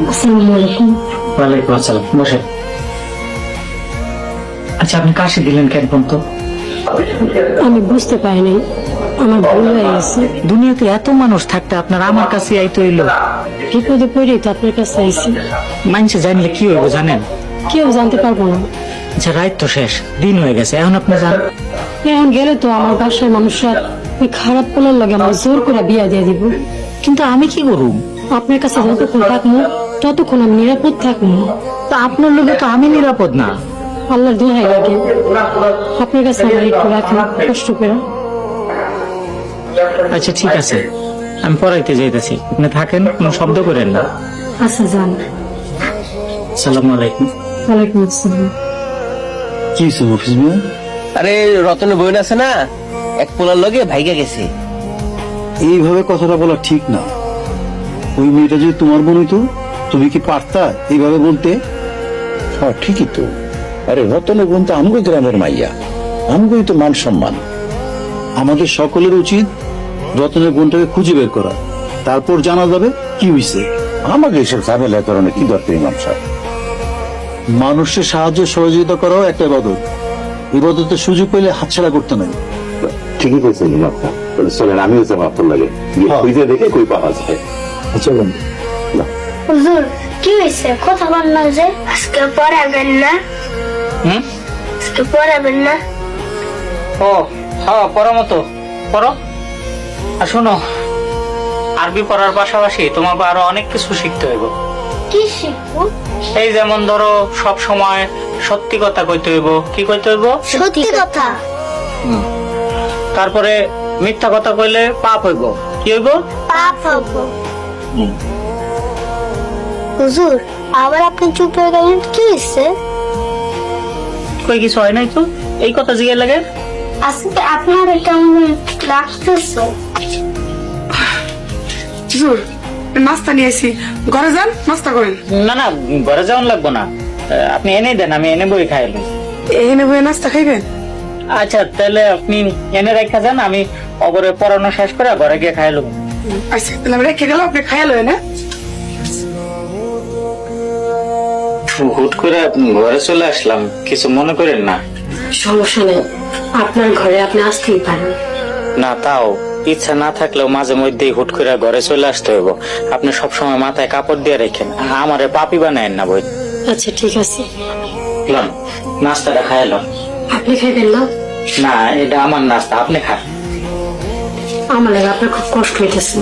আসসালামু আলাইকুম। ওয়ালাইকুম আসসালাম, বসেন। আচ্ছা, আপনি কাশি দিলেন কেন তো? আমি বুঝতে পারিনি, আমার ভুল হয়ে গেছে। দুনিয়াতে এত মানুষ থাকতে আপনার আমার কাছে আইতে হইলো? বিপদে পড়ে তো আপনার কাছে আইছি। মানুষে জানলে কি হইব জানেন? কেউ জানতে পারবো না। আচ্ছা, রাত তো শেষ, দিন হয়ে গেছে, এখন আপনি যান। এখন গেলে তো আমার বাসায় মানুষরা ওই খারাপ পোলার লাগে আমার জোর করে বিয়া দিয়ে দিব। কিন্তু আমি কি করুম? আপনার কাছে যতক্ষণ থাকবো ততক্ষণ আমি নিরাপদ থাকবো। তা আপনার লোকে তো আমি নিরাপদ না। আল্লাহর দোহাই লাগে, আপনার কাছে আমার একটু রাখেন কষ্ট করে। আচ্ছা ঠিক আছে, আমি পড়াইতে যাইতেছি, আপনি থাকেন, কোনো শব্দ করেন না। আচ্ছা যান। আসসালামু আলাইকুম। ওয়ালাইকুম আসসালাম। কি হয়েছে মফিজ মিয়া? আরে রতনের বোন আছে না, এক পোলার লগে ভাইগা গেছে। এইভাবে কথাটা বলা ঠিক না। ওই মেয়েটা যদি তোমার বোন হইতো, তুমি কি পারতা এইভাবে বলতে? হ্যাঁ ঠিকই তো। আরে রতনের বোন তো আমগো গ্রামের মাইয়া, আমগোই তো মান সম্মান। আমাদের সকলের উচিত রতনের বোনটাকে খুঁজে বের করা, তারপর জানা যাবে কি হয়েছে। আমাকে এসব ঝামেলা করানো কি দরকার ইমাম সাহেব? মানুষের সাহায্য সহযোগিতা করাও একটা ইবাদত। ইবাদতের সুযোগ পেলে হাতছাড়া করতে নাই। ঠিকই বলছেন ইমাম সাহেব। তাহলে চলেন, আমিও যাবো আপনার লাগে, গিয়ে খুঁজে দেখে কই পাওয়া যায়। চলেন। হুজুর কি হয়েছে? কথা বল না যে আজকে পড়াবেন না? আজকে পড়াবেন না? ও হ্যাঁ, পড়ো মতো পড়ো। আর শোনো, আরবি পড়ার পাশাপাশি তোমাকে আরো অনেক কিছু শিখতে হইব। কি শিখবো? এই যেমন ধরো, সব সময় সত্যি কথা কইতে হইব। কি কইতে হইব? সত্যি কথা। তারপরে মিথ্যা কথা কইলে পাপ হইব। কি হইব? পাপ হবো। হুজুর আবার আপনি চুপ হয়ে গেলেন, কি হয়েছে? কই কিছু হয় নাই তো, এই কথা জিজ্ঞেস লাগে। আজকে আপনার কেমন লাগতেছে? হুজুর নাস্তা নিয়ে আসি, ঘরে যান নাস্তা করেন। না না, ঘরে যাওয়ান লাগবো না, আপনি এনে দেন, আমি এনে বই খাইলাম। এনে বয়ে নাস্তা খাইবেন? আচ্ছা তাহলে আপনি এনে রেখা যান, আমি অগরে পড়ানো শেষ করে ঘরে গিয়ে খাইলাম। আচ্ছা তাহলে আমি রেখে গেলাম, আপনি খাইয়া লয় না। হুট করে ঘরে চলে আসলাম, কিছু মনে করেন না। সমস্যা নেই, আপনার ঘরে আপনি আসতেই পারেন। না, তাও ইচ্ছা না থাকলেও মাঝে মধ্যেই হুট করে ঘরে চলে আসতে হইব। আপনি সবসময় মাথায় কাপড় দিয়ে রেখেন, আমারে পাপি বানায়েন না বই। আচ্ছা ঠিক আছে, নাস্তাটা খাইলাম। আপনি খাইবেন না? না, এটা আমার নাস্তা, আপনি খান। আমার লাগে আপনার খুব কষ্ট হইতেছে।